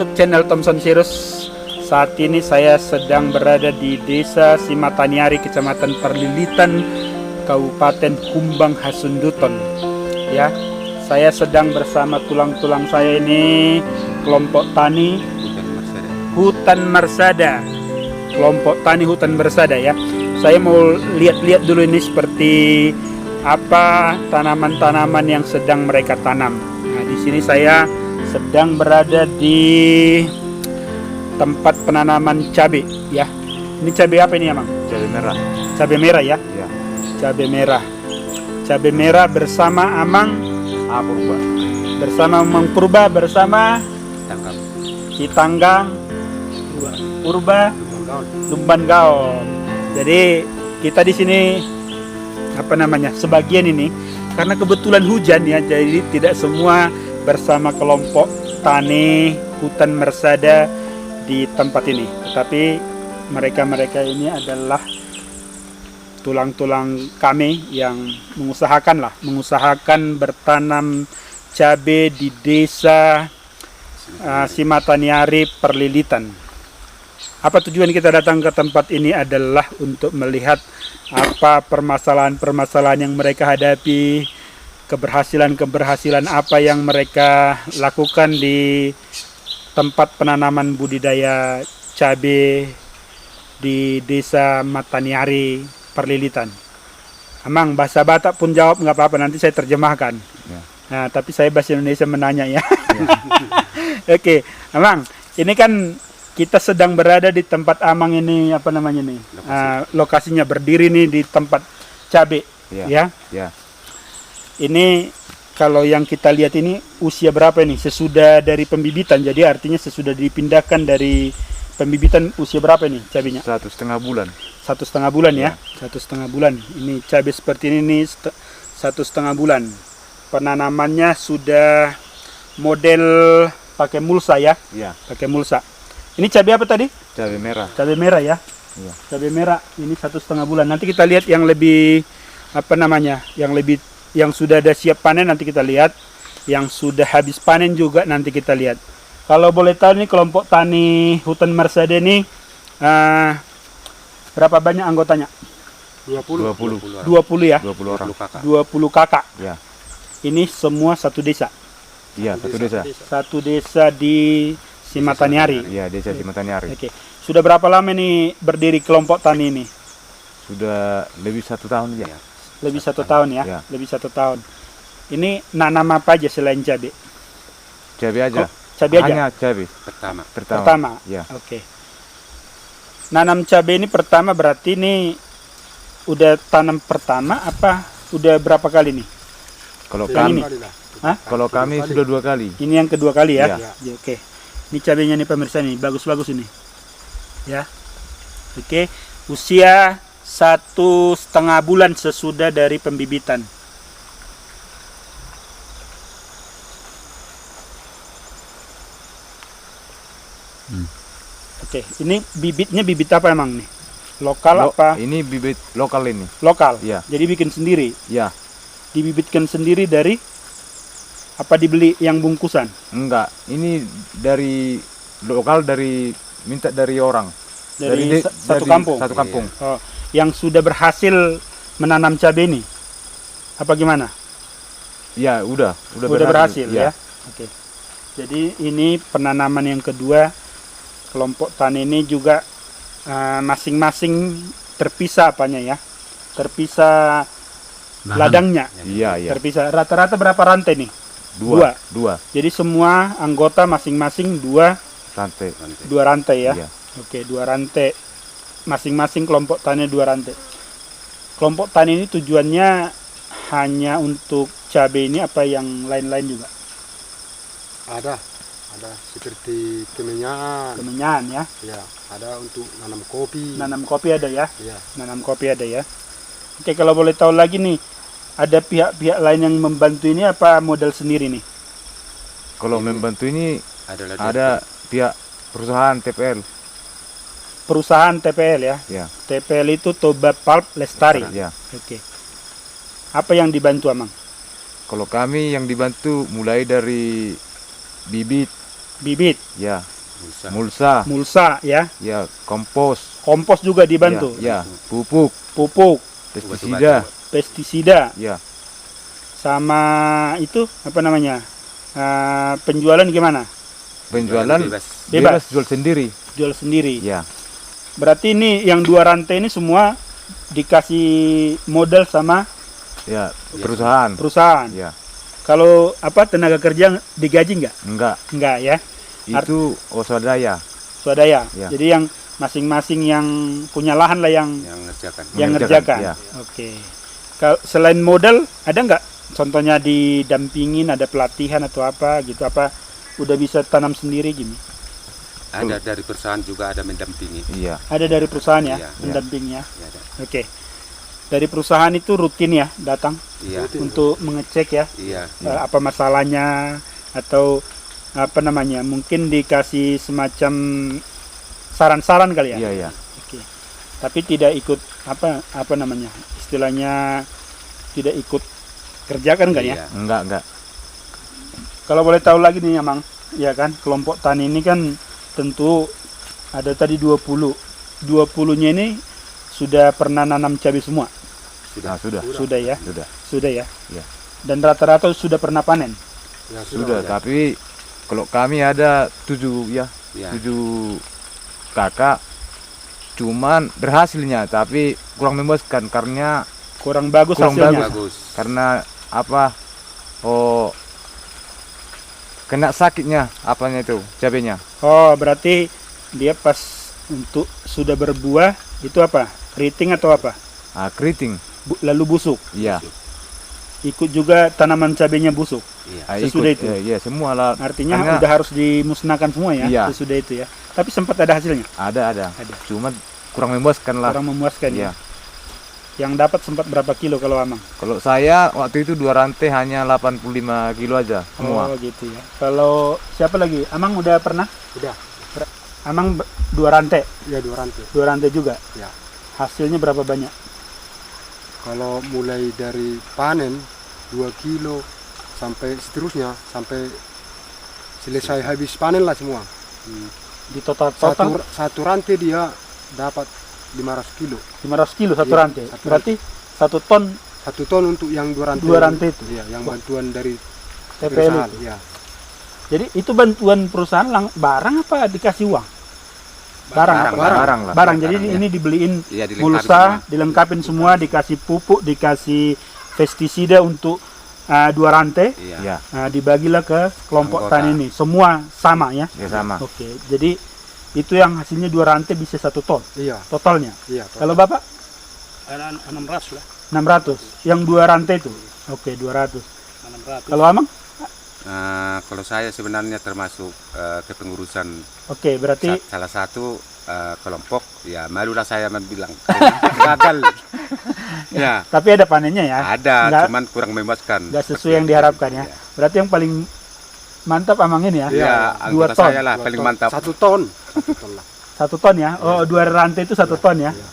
YouTube channel Thompson Sirus. Saat ini saya sedang berada di Desa Simataniari, Kecamatan Perlilitan, Kabupaten Kumbang Hasunduton. Ya, saya sedang bersama tulang-tulang saya ini, kelompok tani Hutan Marsada. Kelompok tani Hutan Marsada ya. Saya mau lihat-lihat dulu ini seperti apa tanaman-tanaman yang sedang mereka tanam. Nah, di sini saya sedang berada di tempat penanaman cabai ya. Ini cabai apa ini ya, Mang? Cabai merah. Cabai merah ya? Ya. Cabai merah. Cabai merah bersama Amang Purba. Bersama Amang Purba, bersama Citanggang Purba Lumban Gaon. Jadi kita di sini apa namanya? Sebagian ini karena kebetulan hujan ya, jadi tidak semua bersama kelompok tani Hutan Marsada di tempat ini. Tetapi mereka-mereka ini adalah tulang-tulang kami yang mengusahakan bertanam cabai di Desa Simataniari Perlilitan. Apa tujuan kita datang ke tempat ini adalah untuk melihat apa permasalahan-permasalahan yang mereka hadapi, keberhasilan apa yang mereka lakukan di tempat penanaman budidaya cabai di Desa Mataniari Perlilitan. Amang, bahasa Batak pun jawab nggak apa-apa, nanti saya terjemahkan. Ya. Nah, tapi saya bahasa Indonesia menanya ya. Oke, Amang, ini kan kita sedang berada di tempat Amang ini, apa namanya nih? Lokasinya berdiri nih di tempat cabai, ya. Ini kalau yang kita lihat ini usia berapa nih? Sesudah dari pembibitan, jadi artinya sesudah dipindahkan dari pembibitan usia berapa nih cabainya? 1,5 bulan. 1,5 bulan ya? 1,5 bulan. Ini cabai seperti ini nih 1,5 bulan. Penanamannya sudah model pakai mulsa ya? Iya. Pakai mulsa. Ini cabai apa tadi? Cabai merah. Cabai merah ya? Iya. Cabai merah ini 1,5 bulan. Nanti kita lihat yang lebih apa namanya? Yang sudah ada siap panen nanti kita lihat. Yang sudah habis panen juga nanti kita lihat. Kalau boleh tahu nih kelompok tani Hutan Marsada ini berapa banyak anggotanya? 20 ya? 20 orang. 20 kakak. Ya. Ini semua satu desa. Iya, satu desa. Satu desa di Simataniari. Iya, Desa Simataniari. Oke. Sudah berapa lama nih berdiri kelompok tani ini? Sudah lebih 1 tahun ya. Lebih 1 tahun ya? Ya. Lebih 1 tahun. Ini nanam apa aja selain cabai? Cabai aja. Cabai aja? Hanya cabai. Pertama. Ya. Oke. Nanam cabai ini pertama berarti ini udah tanam pertama apa udah berapa kali nih? Kalau Yang kami, ini? Hah? kalau kami sudah 2 kali. Ini yang kedua kali ya? Iya. Ya, oke. Ini cabainya nih pemirsa nih, bagus-bagus ini. Ya. Oke. Usia 1,5 bulan sesudah dari pembibitan. Oke, ini bibitnya bibit apa emang nih? Lokal apa? Ini bibit lokal ini. Lokal. Iya. Jadi bikin sendiri. Ya. Dibibitkan sendiri dari apa dibeli yang bungkusan? Enggak. Ini dari lokal, minta dari orang. Dari satu kampung. Satu kampung. Oh, yang sudah berhasil menanam cabai ini. Apa gimana? Ya, udah berhasil ya. Ya. Oke. Jadi ini penanaman yang kedua. Kelompok tani ini juga masing-masing terpisah apanya ya? Terpisah ladangnya. Iya. Terpisah. Rata-rata berapa rantai nih? Dua. Jadi semua anggota masing-masing dua rantai ya. Iya. Oke, 2 rantai. Masing-masing kelompok tani 2 rantai. Kelompok tani ini tujuannya hanya untuk cabai ini apa yang lain-lain juga? Ada seperti kemenyan ya. Ya, ada untuk nanam kopi. Nanam kopi ada ya? Ya. Nanam kopi ada ya. Oke, kalau boleh tahu lagi nih, ada pihak-pihak lain yang membantu ini apa modal sendiri nih? Kalau membantu ini ada pihak perusahaan TPL. Perusahaan TPL ya? Ya. TPL itu Toba Pulp Lestari. Ya. Oke. Apa yang dibantu Amang? Kalau kami yang dibantu mulai dari bibit, Bibit, ya, mulsa, mulsa ya, ya kompos, kompos juga dibantu, ya, pupuk, pupuk, pestisida, pestisida, ya. sama itu apa namanya? Penjualan gimana? Penjualan Bebas. bebas jual sendiri. Jual sendiri. Ya, Berarti ini yang 2 rantai ini semua dikasih modal sama ya, perusahaan. perusahaan. Ya, Kalau apa tenaga kerja digaji nggak? enggak. Nggak ya, Itu swadaya. swadaya. Ya. Jadi yang masing-masing yang punya lahan lah yang ngerjakan. ngerjakan. Ya. Oke. Selain modal ada nggak? Contohnya didampingin, ada pelatihan atau apa gitu? Apa udah bisa tanam sendiri gini? Ada dari perusahaan juga ada mendampingi. Iya. Ada dari perusahaan ya, Iya. pendampingnya. Ya, ada. Oke. Dari perusahaan itu rutin ya datang Iya, untuk mengecek ya iya. apa masalahnya atau apa namanya? Mungkin dikasih semacam saran-saran kali ya. Iya, iya. Oke. Tapi tidak ikut apa namanya? Istilahnya tidak ikut kerjakan kan ya? Iya. Enggak. Kalau boleh tahu lagi nih Amang, ya kan kelompok tani ini kan tentu ada tadi 20. 20-nya ini sudah pernah nanam cabai semua. Nah, sudah. Sudah ya. Sudah. Sudah ya. Iya. Dan rata-rata sudah pernah panen. Ya, Sudah, tapi kalau kami ada 7 ya, Iya. 7 kakak, cuman berhasilnya tapi kurang memuaskan karena Kurang bagus Kurang hasilnya. Bagus. karena apa? Oh, kena sakitnya apanya itu cabenya. Oh, berarti dia pas untuk sudah berbuah itu apa? Keriting atau apa? Keriting. Lalu busuk. Iya. Ikut juga tanaman cabenya busuk. Iya. Sesudah Ikut, itu? Iya, semua lah. Artinya Karena udah harus dimusnahkan semua ya. Iya. Sesudah itu ya. Tapi sempat ada hasilnya. ada. Ada. Cuma kurang memuaskan lah. Kurang memuaskan Iya. ya. Yang dapat sempat berapa kilo kalau Amang? Kalau saya waktu itu 2 rantai hanya 85 kilo aja semua. Oh gitu ya. Kalau siapa lagi? Amang udah pernah? Udah. Amang 2 rantai. Ya 2 rantai. 2 rantai juga. Ya. Hasilnya berapa banyak? Kalau mulai dari panen 2 kilo sampai seterusnya sampai selesai habis panen lah semua. Di total Satu rantai dia dapat 500 kilo. 500 kilo satu Iya, rantai. satu Berarti 1 ton 1 ton untuk yang 2 rantai. 2 rantai itu. Iya, yang bantuan dari TPL perusahaan. itu. Ya. Jadi itu bantuan perusahaan barang apa dikasih uang? Barang. Barang lah. Barang. Jadi Barang, ya. ini dibeliin Iya, dilengkapi pulsa, semua. dilengkapin semua, dikasih pupuk, dikasih pestisida untuk 2 rantai. Iya. Iya, Dibagilah ke kelompok Anggota. tani ini. Semua sama ya. ya sama. Oke. Jadi itu yang hasilnya 2 rantai bisa 1 ton Iya, totalnya. iya. Kalau Bapak 600 lah. 600. Yang 2 rantai itu. Oke, 200. 600. Kalau Amang? Kalau saya sebenarnya termasuk kepengurusan Oke, berarti salah satu kelompok. Ya, malulah saya bilang gagal. Ya, tapi ada panennya ya. ada, Nggak- cuman kurang memuaskan. nggak sesuai yang diharapkan ya. Iya. Berarti yang paling mantap Amang ini ya. Iya, 2 anggota ton. saya lah paling mantap. 1 ton. 1 ton lah. 1 ton ya. Oh, 2 rantai itu 1 ton ya. Iya.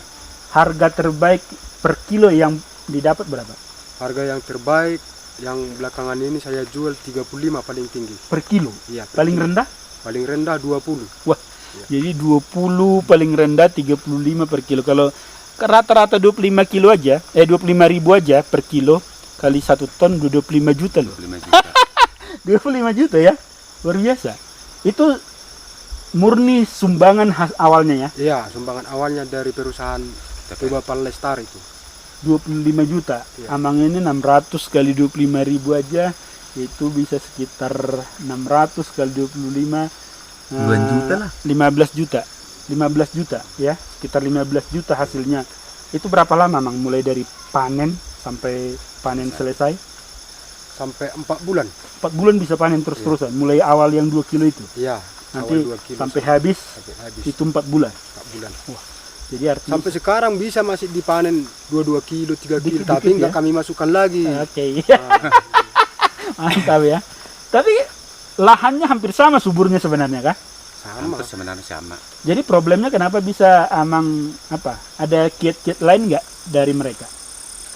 Harga terbaik per kilo yang didapat berapa? Harga yang terbaik yang belakangan ini saya jual 35 paling tinggi. Per kilo. Iya. Paling rendah? Paling rendah 20. Wah. Jadi 20 paling rendah 35 per kilo. Kalau rata-rata 25 kilo aja, 25 ribu aja per kilo kali 1 ton 25 juta loh. 25 juta. 25 juta ya. Luar biasa. Itu murni sumbangan awalnya ya. Iya, sumbangan awalnya dari perusahaan Toba Palestar itu. 25 juta. Iya. Amang ini 600 kali 25 ribu aja itu bisa sekitar 600 kali 25 Puluhan juta lah. 15 juta. 15 juta ya, sekitar 15 juta hasilnya. Itu berapa lama Mang mulai dari panen sampai panen selesai? Sampai 4 bulan. 4 bulan bisa panen terus-terusan. Mulai awal yang 2 kilo itu. Iya. Nanti awal 2 kilo sampai habis habis. itu 4 bulan. 4 bulan. Jadi artinya Sampai sekarang bisa masih dipanen 2 kilo, 3 kilo, Dikit-dikit tapi enggak ya? kami masukkan lagi. Oke. Mantap ya. Tapi lahannya hampir sama suburnya sebenarnya kah? Sama. Hampir sebenarnya sama. Jadi problemnya kenapa bisa Amang apa? Ada kiat-kiat lain nggak dari mereka?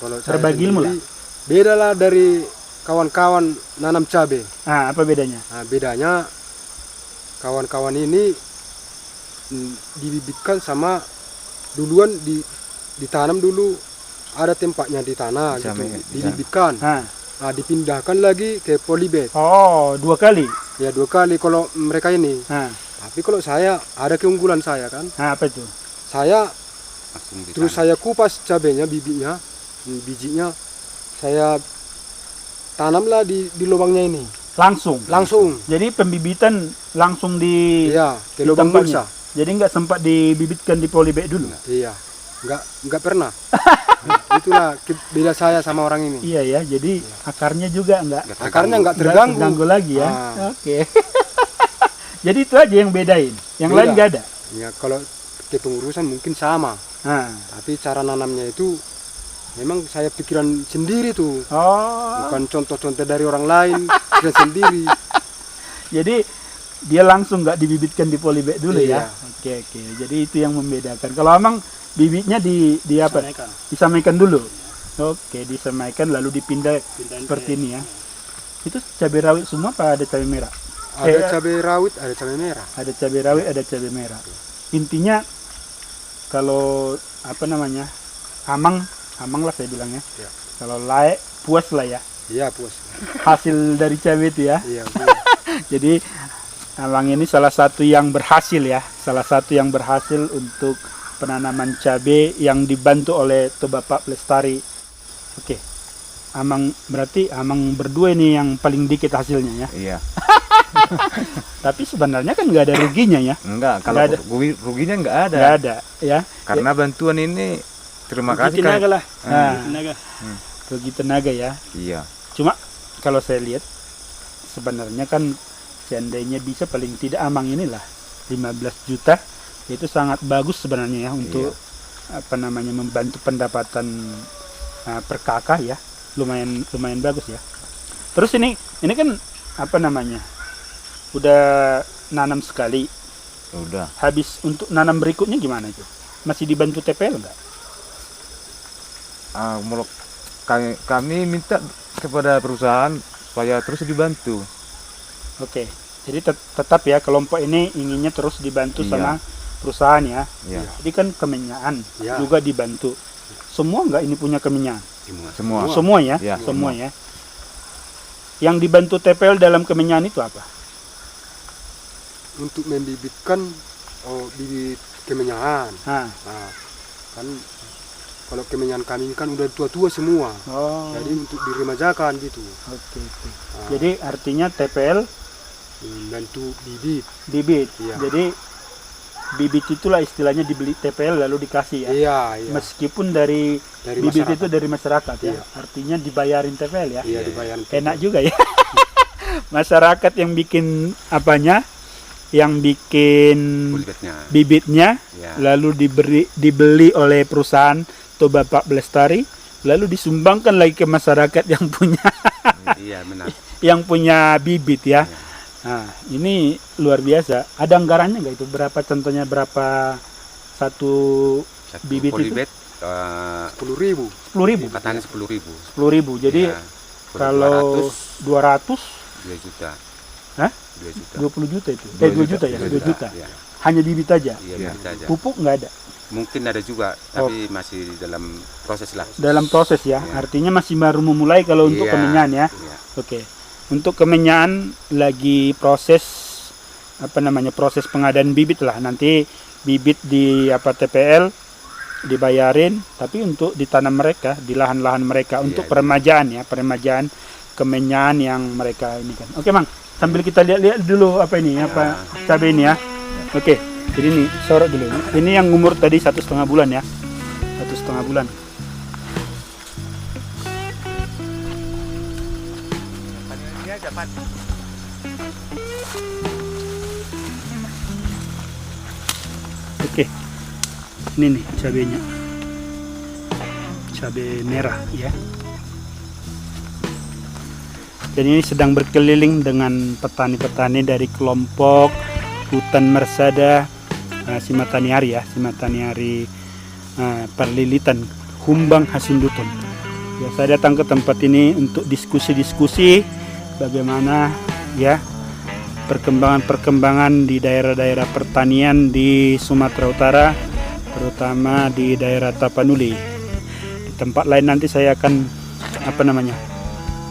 Kalau saya Berbagi ilmu sendiri, beda lah dari kawan-kawan nanam cabai. Ah, apa bedanya? Nah, bedanya kawan-kawan ini dibibitkan sama duluan ditanam dulu, ada tempatnya di tanah gitu, Bisa. dibibitkan. Nah. Dipindahkan lagi ke polybag. Oh, 2 kali. Ya 2 kali kalau mereka ini. Nah, Tapi kalau saya ada keunggulan saya kan. apa itu? Saya Langsung di terus saya kupas cabenya, bijinya, saya tanamlah di lubangnya ini. Langsung. Langsung. Jadi pembibitan langsung di Iya, ke di lubang tempatnya. bulsa. Jadi nggak sempat dibibitkan di polybag dulu. Iya. Enggak pernah. Itulah beda saya sama orang ini. Iya ya, jadi akarnya juga nggak Akarnya enggak nggak terganggu. terganggu lagi ya. Ah. Oke. Jadi itu aja yang bedain. Yang Beda. lain nggak ada. Ya kalau kepengurusan mungkin sama, Nah. tapi cara nanamnya itu memang saya pikiran sendiri tuh. Oh. Bukan contoh-contoh dari orang lain, pikiran sendiri. Jadi dia langsung nggak dibibitkan di polybag dulu ya. Iya. Oke. Jadi itu yang membedakan. Kalau Amang bibitnya di apa? Samaikan. Disamaikan dulu. Oke, disamaikan lalu dipindah Pindahin seperti ke- ini ya. Itu cabai rawit semua apa ada cabai merah? Ada cabai rawit, ada cabai merah. Ada cabai rawit, ada cabai merah. Intinya kalau apa namanya? Amang lah saya bilangnya. Ya. Kalau layak puas lah ya Iya, puas. hasil dari cabai itu ya. Iya, puas. Jadi Amang ini salah satu yang berhasil ya, salah satu yang berhasil untuk penanaman cabai yang dibantu oleh Bapak Lestari. Oke, berarti Amang berdua ini yang paling dikit hasilnya ya. Iya. Tapi sebenarnya kan nggak ada ruginya ya, Enggak, kalau Nggak ada. ruginya enggak ada. nggak ada ya. Karena bantuan ini terima kasih kan. Tenaga lah. Nah, Tenaga. rugi tenaga ya. Iya. Cuma kalau saya lihat sebenarnya kan seandainya bisa paling tidak Amang inilah 15 juta itu sangat bagus sebenarnya ya untuk apa namanya membantu pendapatan per kakak ya, lumayan bagus ya. Terus ini kan apa namanya udah nanam sekali, Udah. habis untuk nanam berikutnya gimana itu? Masih dibantu TPL enggak? Kami minta kepada perusahaan supaya terus dibantu. Oke, jadi tetap ya kelompok ini inginnya terus dibantu Iya. sama perusahaan ya. Iya. Jadi kan Kemenyaan Iya. juga dibantu. Semua enggak ini punya Kemenyaan? Semua. Semua ya, Iya, semua ya. Yang dibantu TPL dalam Kemenyaan itu apa? Untuk membibitkan bibit kemenyan. Nah, Nah, kan kalau kemenyan kami kan udah tua-tua semua. oh, Jadi untuk diremajakan gitu. oke. Nah, Jadi artinya TPL bantu bibit. bibit. Iya. Jadi bibit itulah istilahnya dibeli TPL lalu dikasih ya. Iya. Meskipun dari bibit masyarakat. itu dari masyarakat ya. Iya. Artinya dibayarin TPL ya. Iya, dibayar. Enak juga ya. Masyarakat yang bikin apanya? Yang bikin Kulitnya. bibitnya Ya. lalu dibeli oleh perusahaan atau Bapak Lestari lalu disumbangkan lagi ke masyarakat yang punya Iya, benar. yang punya bibit ya. Iya. Nah, ini luar biasa. Ada anggarannya nggak itu? Berapa contohnya berapa satu Satu bibit itu? polybag 10.000. 10.000. katanya 10.000. 10.000. Jadi Iya. kalau 200 2 juta. Hah? 2 juta. 20 juta itu. 2 2 juta ya, 2 juta. Iya, Hanya bibit aja. iya, Iya. bibit aja. Pupuk nggak ada. Mungkin ada juga, tapi masih dalam proses lah. Dalam proses ya. Iya. Artinya masih baru memulai kalau untuk Iya, Kemenyan ya. iya. Oke. Untuk Kemenyan lagi proses apa namanya? Proses pengadaan bibit lah. Nanti bibit di TPL dibayarin, tapi untuk ditanam mereka di lahan-lahan mereka untuk iya. peremajaan Kemenyan yang mereka ini kan. Oke, Mang. Sambil kita lihat dulu apa ini apa cabai ini ya. Oke. Jadi ini sorot dulu. Ini yang umur tadi 1,5 bulan ya. 1,5 bulan. Oke. Ini nih cabenya. Cabai merah ya. Dan ini sedang berkeliling dengan petani-petani dari kelompok Hutan Mersada Simataniari ya, Simataniari Perlilitan Humbang Hasunduton. Ya, saya datang ke tempat ini untuk diskusi-diskusi bagaimana ya perkembangan-perkembangan di daerah-daerah pertanian di Sumatera Utara, terutama di daerah Tapanuli. Di tempat lain nanti saya akan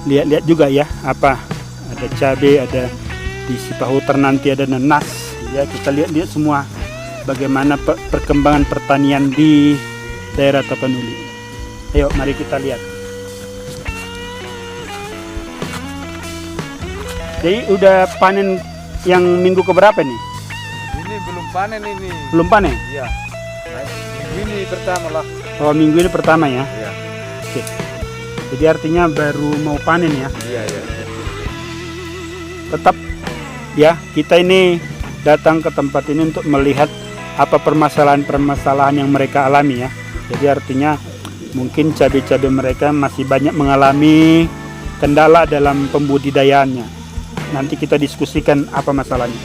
lihat-lihat juga ya, ada cabai, ada di Sipahutar nanti ada nanas ya, kita lihat-lihat semua bagaimana perkembangan pertanian di daerah Tapanuli. Ayo mari kita lihat. Jadi udah panen yang minggu keberapa nih? Ini belum panen ini. Belum panen? Iya. Minggu ini pertama lah. Oh, minggu ini pertama ya? Iya. Oke. Jadi artinya baru mau panen ya? Iya, iya. Tetap ya, kita ini datang ke tempat ini untuk melihat apa permasalahan-permasalahan yang mereka alami ya. Jadi artinya mungkin cabai-cabai mereka masih banyak mengalami kendala dalam pembudidayaannya. Nanti kita diskusikan apa masalahnya.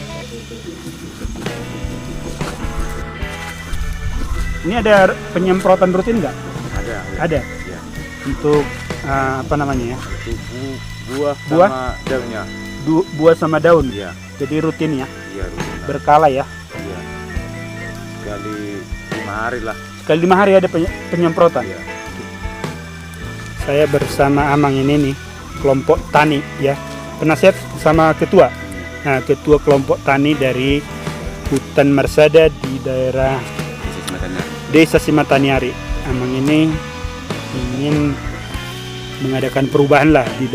Ini ada penyemprotan rutin nggak? Ada. Ada. Iya. Untuk apa namanya ya? Itu buah Buah? sama daunnya. Buah sama daun. Iya. Jadi rutin ya, Iya, rutin. berkala ya. Iya. Sekali 5 hari lah. Sekali 5 hari ada penyemprotan. Iya. Saya bersama Amang ini nih, kelompok tani ya, penasihat sama ketua. Nah, ketua kelompok tani dari hutan Marsada di daerah Desa Simataniari. Amang ini ingin mengadakan perubahan lah di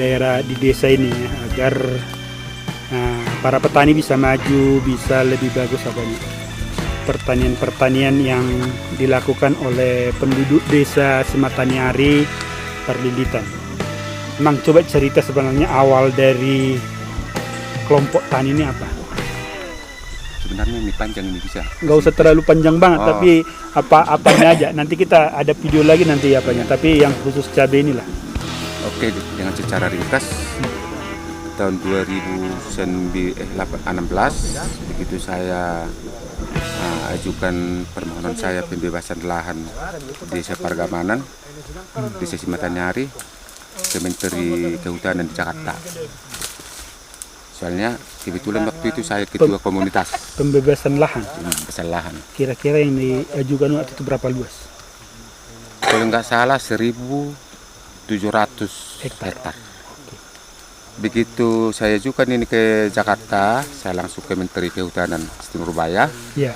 desa ini ya, agar para petani bisa maju, bisa lebih bagus pertanian-pertanian yang dilakukan oleh penduduk desa Simataniari Perlilitan. Emang coba cerita sebenarnya awal dari kelompok tani ini apa? Sebenarnya ini panjang ini bisa. Nggak usah terlalu panjang banget, Oh. tapi apanya aja. Nanti kita ada video lagi nanti apanya. Tapi yang khusus cabai inilah. Oke, dengan secara ringkas tahun 2016 begitu saya ajukan permohonan saya pembebasan lahan Desa Pargamanan, Desa Simataniari ke Menteri Kehutanan di Jakarta. Soalnya kebetulan waktu itu saya ketua komunitas Pembebasan lahan. pembebasan lahan. Kira-kira yang diajukan waktu itu berapa luas? Kalau nggak salah 1.700 hektar. Begitu saya ajukan ini ke Jakarta, saya langsung ke Menteri Kehutanan Siti Nurbaya. Ya,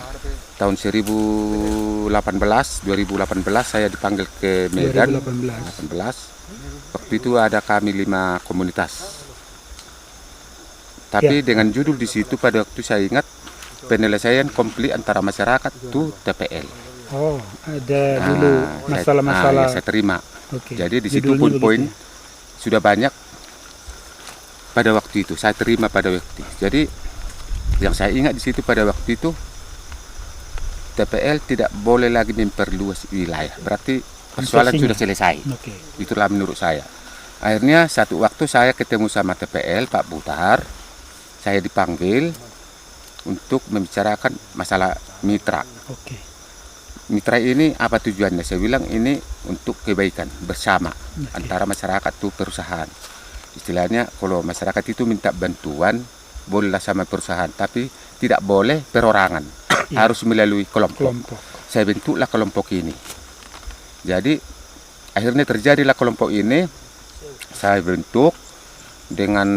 Tahun 2018 saya dipanggil ke Medan. 2018. Waktu itu ada kami 5 komunitas. Tapi dengan judul di situ pada waktu saya ingat penyelesaian konflik antara masyarakat itu TPL. Oh, ada dulu masalah-masalah. Saya terima. Oke. Jadi di situ Judulnya pun begitu poin ya? sudah banyak pada waktu itu. Saya terima pada waktu itu. Jadi yang saya ingat di situ pada waktu itu TPL tidak boleh lagi memperluas wilayah. Berarti persoalan Situasinya. sudah selesai. Oke. Itulah menurut saya. Akhirnya satu waktu saya ketemu sama TPL Pak Butar. Saya dipanggil untuk membicarakan masalah mitra. Oke. Mitra ini apa tujuannya? Saya bilang ini untuk kebaikan bersama antara masyarakat tuh perusahaan. Istilahnya kalau masyarakat itu minta bantuan bolehlah sama perusahaan, tapi tidak boleh perorangan. Iya. Harus melalui kelompok. Kelompok. Saya bentuklah kelompok ini. Jadi akhirnya terjadilah kelompok ini. Saya bentuk dengan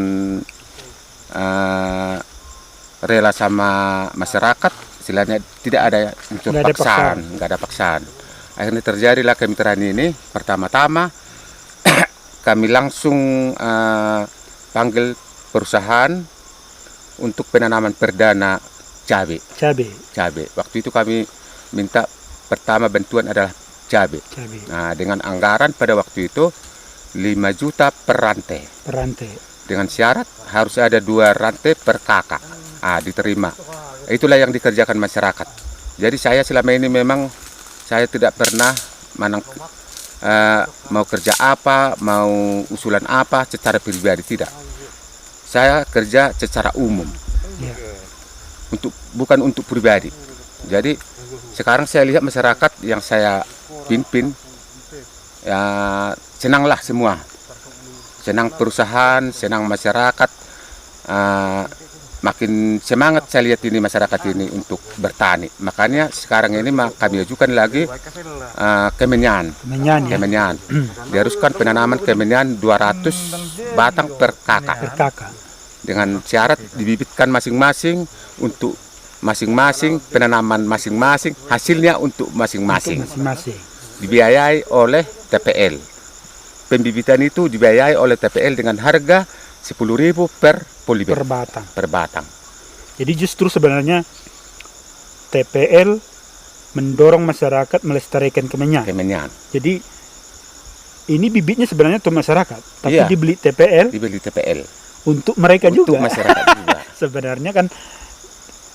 rela sama masyarakat, istilahnya tidak ada unsur Nggak ada paksaan, nggak ada paksaan. Akhirnya terjadilah kemitraan ini. Pertama-tama kami langsung panggil perusahaan untuk penanaman perdana cabai. Cabai. Waktu itu kami minta pertama bantuan adalah cabai. Nah, dengan anggaran pada waktu itu 5 juta per rantai. Dengan syarat harus ada 2 rantai per kakak. Diterima. Itulah yang dikerjakan masyarakat. Jadi saya selama ini memang saya tidak pernah mau kerja apa, mau usulan apa secara pribadi, tidak. Saya kerja secara umum. Ya. Bukan untuk pribadi. Jadi sekarang saya lihat masyarakat yang saya pimpin ya senanglah semua. Senang perusahaan, senang masyarakat. makin semangat saya lihat ini masyarakat ini untuk bertani. Makanya sekarang ini kami ajukan lagi kemenyan. Kemenyan ya. Kemenyan. Diharuskan penanaman kemenyan 200 batang per kakak. Kakak. Dengan syarat dibibitkan masing-masing untuk masing-masing, penanaman masing-masing, hasilnya untuk masing-masing. Masing-masing. Dibiayai oleh TPL. Pembibitan itu dibiayai oleh TPL dengan harga 10.000 per poliber. Per batang. Per batang. Jadi justru sebenarnya TPL mendorong masyarakat melestarikan kemenyan. Kemenyan. Jadi ini bibitnya sebenarnya untuk masyarakat, tapi Iya. dibeli TPL Dibeli TPL. untuk mereka Untuk juga. masyarakat juga. Sebenarnya kan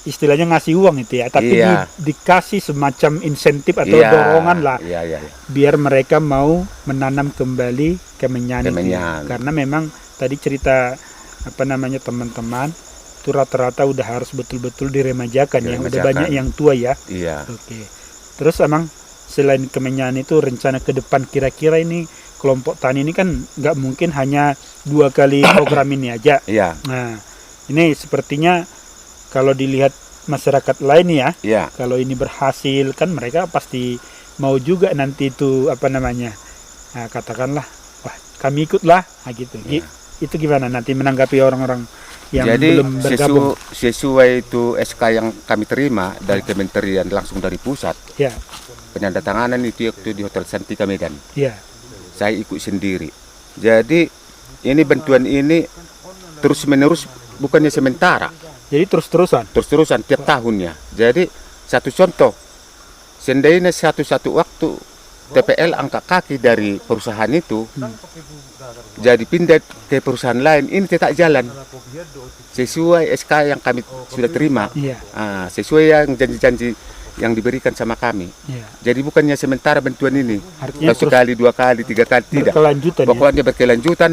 istilahnya ngasih uang itu ya, tapi Iya. dikasih semacam insentif atau Iya, dorongan lah Iya, iya, iya. biar mereka mau menanam kembali kemenyan itu. Kemenyan. Karena memang tadi cerita teman-teman itu rata-rata udah harus betul-betul diremajakan ya, udah Diremajakan. banyak yang tua ya. Iya. Oke. Terus emang selain kemenyan itu rencana ke depan kira-kira ini kelompok tani ini kan nggak mungkin hanya 2 kali program ini aja. Iya. Nah, ini sepertinya kalau dilihat masyarakat lain ya, Iya. kalau ini berhasil kan mereka pasti mau juga nanti itu nah, katakanlah, wah kami ikutlah, nah, gitu. Iya. Itu gimana nanti menanggapi orang-orang yang Jadi belum bergabung? sesuai itu SK yang kami terima dari kementerian langsung dari pusat, Ya, penandatanganan itu waktu di Hotel Santika Medan. ya, Saya ikut sendiri. Jadi ini bantuan ini terus menerus, bukannya sementara, jadi terus-terusan. terus-terusan tiap tahunnya. Jadi satu contoh, seandainya satu waktu TPL angkat kaki dari perusahaan itu, jadi pindah ke perusahaan lain, ini tetap jalan sesuai SK yang kami sudah terima. Iya, Sesuai yang janji-janji yang diberikan sama kami. iya. Jadi bukannya sementara bantuan ini, Artinya terus sekali, 2 kali, 3 kali, tidak. berkelanjutan ya. Pokoknya berkelanjutan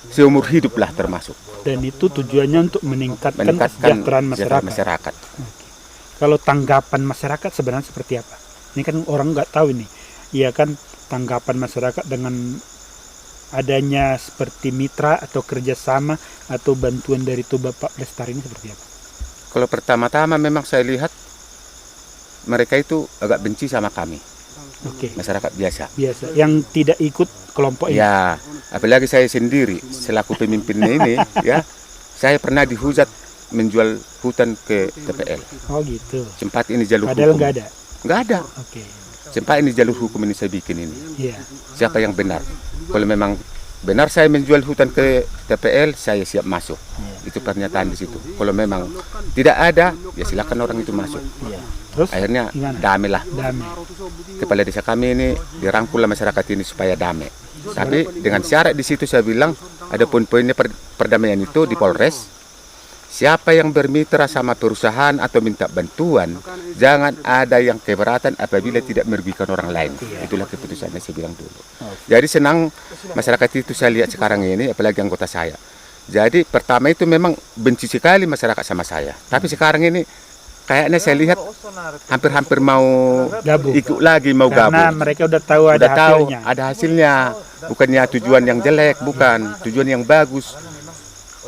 seumur hidup lah termasuk. Dan itu tujuannya untuk meningkatkan Meningkatkan kesejahteraan masyarakat. masyarakat. Kalau tanggapan masyarakat sebenarnya seperti apa? Ini kan orang nggak tahu ini. Iya kan, tanggapan masyarakat dengan adanya seperti mitra atau kerjasama atau bantuan dari itu Bapak Lestari ini seperti apa? Kalau pertama-tama memang saya lihat mereka itu agak benci sama kami, Oke, masyarakat biasa. biasa. Yang tidak ikut kelompok ini. Ya, apalagi saya sendiri selaku pemimpinnya ini, ya, saya pernah dihujat menjual hutan ke TPL. Oh gitu. Sempat ini jalur Padahal hukum. nggak ada. Nggak ada. Oke. Sempat ini jalur hukum ini saya bikin ini. Iya. Siapa yang benar? Kalau memang benar saya menjual hutan ke TPL, saya siap masuk. Itu pernyataan di situ. Kalau memang tidak ada, ya silakan orang itu masuk. Iya. Terus Akhirnya gimana? damai lah. Damai. Kepala desa kami ini dirangkul lah masyarakat ini supaya damai. Tapi dengan syarat di situ saya bilang ada poin-poinnya perdamaian itu di Polres. Siapa yang bermitra sama perusahaan atau minta bantuan, jangan ada yang keberatan apabila tidak merugikan orang lain. Itulah keputusannya saya bilang dulu. Jadi senang masyarakat itu saya lihat sekarang ini, apalagi anggota saya. Jadi pertama itu memang benci sekali masyarakat sama saya. Tapi sekarang ini kayaknya saya lihat hampir-hampir mau Gabung. ikut lagi, mau Karena gabung. mereka udah tahu ada Udah tahu hasilnya. ada hasilnya, bukannya tujuan yang jelek, bukan tujuan yang bagus.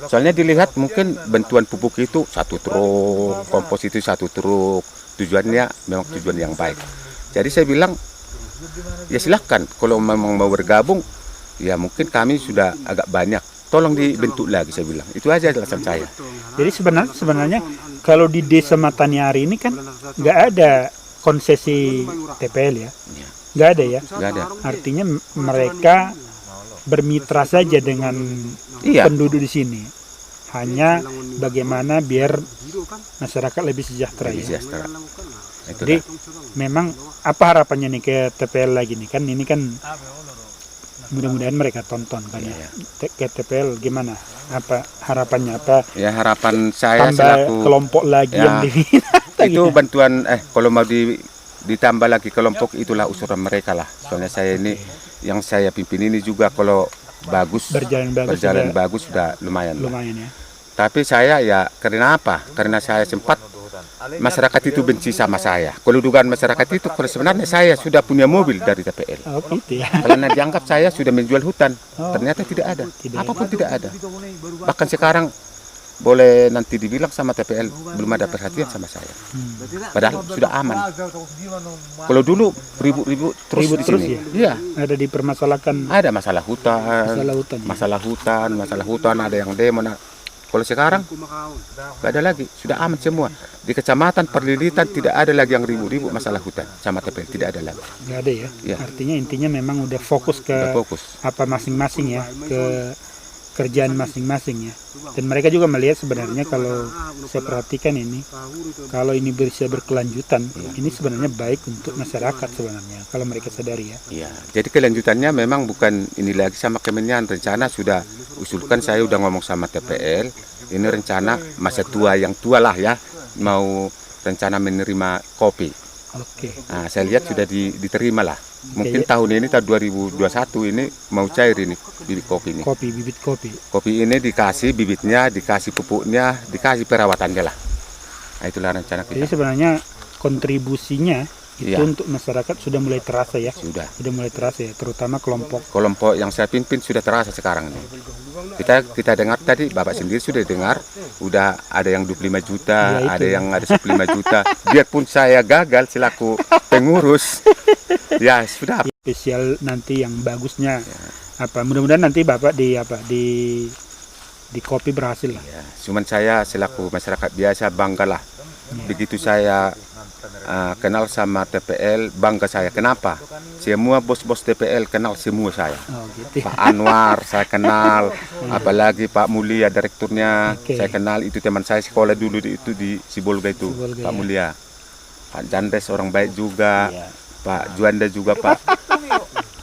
Soalnya dilihat mungkin bantuan pupuk itu 1 truk, kompos itu 1 truk, tujuannya memang tujuan yang baik. Jadi saya bilang ya silahkan kalau memang mau bergabung, ya mungkin kami sudah agak banyak, tolong dibentuk lagi saya bilang. Itu aja alasan saya. Jadi sebenarnya kalau di Desa Mataniari ini kan nggak ada konsesi TPL ya, Ya, nggak ada ya. nggak ada. Artinya mereka bermitra saja dengan Iya. penduduk di sini. Hanya bagaimana biar masyarakat lebih sejahtera Lebih ya. sejahtera. Jadi Itulah. memang apa harapannya nih ke TPL lagi nih kan? Ini kan mudah-mudahan mereka tonton kan ya. Iya. Ke TPL gimana? Apa harapannya? Apa Ya harapan saya tambah selaku kelompok lagi Ya. yang dibina? itu bantuan kalau mau ditambah lagi kelompok itulah usulan mereka lah. Soalnya saya ini yang saya pimpin ini juga kalau bagus Berjalan bagus berjalan sudah bagus sudah lumayan lah. lumayan ya. Tapi saya ya karena apa? Karena saya sempat masyarakat itu benci sama saya. Kalau dugaan masyarakat itu kalau sebenarnya saya sudah punya mobil dari TPL. Oh gitu ya. Karena dianggap saya sudah menjual hutan. Oh. Ternyata tidak ada. Tidak Apapun tidak ada. Bahkan sekarang boleh nanti dibilang sama TPL belum ada perhatian sama saya. Padahal sudah aman. Kalau dulu ribut-ribut terus Ribut di terus sini. ya? Iya, Ada dipermasalahkan ada masalah hutan, masalah hutan. masalah hutan, ada yang demo. Nah, kalau sekarang nggak ada lagi, sudah aman semua. Di Kecamatan Perlilitan tidak ada lagi yang ribut-ribut masalah hutan sama TPL, tidak ada lagi. Nggak ada ya? Iya. Artinya intinya memang udah fokus ke Sudah fokus. apa masing-masing ya, ke kerjaan masing-masing ya. Dan mereka juga melihat sebenarnya kalau saya perhatikan ini, kalau ini bisa berkelanjutan, ini sebenarnya baik untuk masyarakat sebenarnya kalau mereka sadari ya. Iya, jadi kelanjutannya memang bukan ini lagi sama Kemenyan, rencana sudah usulkan, saya udah ngomong sama TPL, ini rencana masa tua yang tua lah ya, mau rencana menerima kopi. Oke. Nah, saya lihat sudah diterima lah. Mungkin Oke. tahun ini, tahun 2021 ini mau cair ini bibit kopi ini. Kopi, bibit kopi. Kopi ini dikasih bibitnya, dikasih pupuknya, dikasih perawatannya lah. Nah, itulah rencana Jadi kita. sebenarnya kontribusinya itu Iya. untuk masyarakat sudah mulai terasa ya. Sudah. Sudah mulai terasa ya, terutama Kelompok yang saya pimpin sudah terasa sekarang ini. Kita dengar tadi, Bapak sendiri sudah dengar, udah ada yang 25 juta, Ya, itu. ada yang ada 15 juta. Biarpun saya gagal selaku pengurus, ya sudah. spesial nanti yang bagusnya apa mudah-mudahan nanti Bapak di kopi berhasil lah. Ya, cuman saya selaku masyarakat biasa banggalah. Begitu saya kenal sama TPL, bangga saya. Kenapa? Semua bos-bos TPL kenal semua saya. Oh gitu. Pak Anwar saya kenal, apalagi Pak Mulia direkturnya Oke. saya kenal, itu teman saya sekolah dulu itu di Sibolga itu, Sibolga, Pak ya. Mulia. Pak Jandes orang baik juga, Iya. Pak Juanda juga Pak.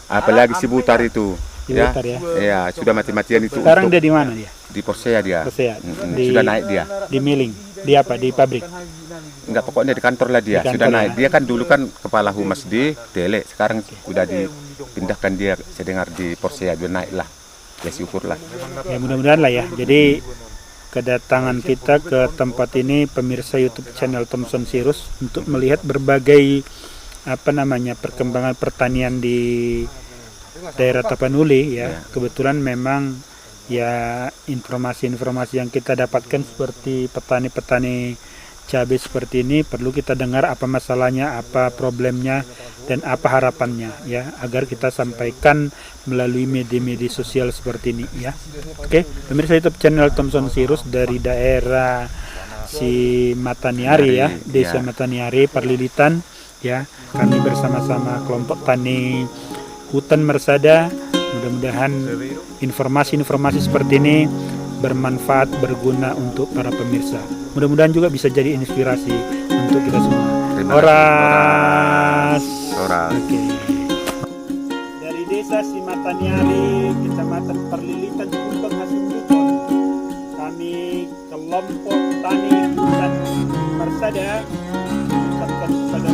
Apalagi si Butar itu. Si Butar ya. Iya, sudah mati-matian itu. Sekarang untuk- dia di mana dia? di Persea dia. Persea. Sudah naik dia. Di milling. Di apa? Di pabrik. Enggak, pokoknya di kantor lah dia. Di kantor Sudah naik. ya. Dia kan dulu kan kepala humas di Tele. Sekarang sudah dipindahkan dia, saya dengar di Persea, dia naik lah. Ya syukurlah. Ya mudah-mudahan lah ya. Jadi kedatangan kita ke tempat ini pemirsa YouTube channel Thomson Sirus untuk melihat berbagai perkembangan pertanian di daerah Tapanuli ya. Kebetulan memang ya informasi-informasi yang kita dapatkan seperti petani-petani cabai seperti ini perlu kita dengar apa masalahnya, apa problemnya dan apa harapannya ya agar kita sampaikan melalui media-media sosial seperti ini ya. Oke, pemirsa YouTube channel Thomson Sirus dari daerah Mataniari ya, Desa Mataniari Perlilitan ya. Kami bersama-sama kelompok tani hutan Mersada. Mudah-mudahan informasi-informasi seperti ini bermanfaat, berguna untuk para pemirsa. Mudah-mudahan juga bisa jadi inspirasi untuk kita semua. Terima kasih. Oras. Oras. Oke. Dari Desa Simataniari, Kecamatan Perlilitan, Kumbang Hasunduton, kami kelompok tani hutan Mersada ucapkan kepada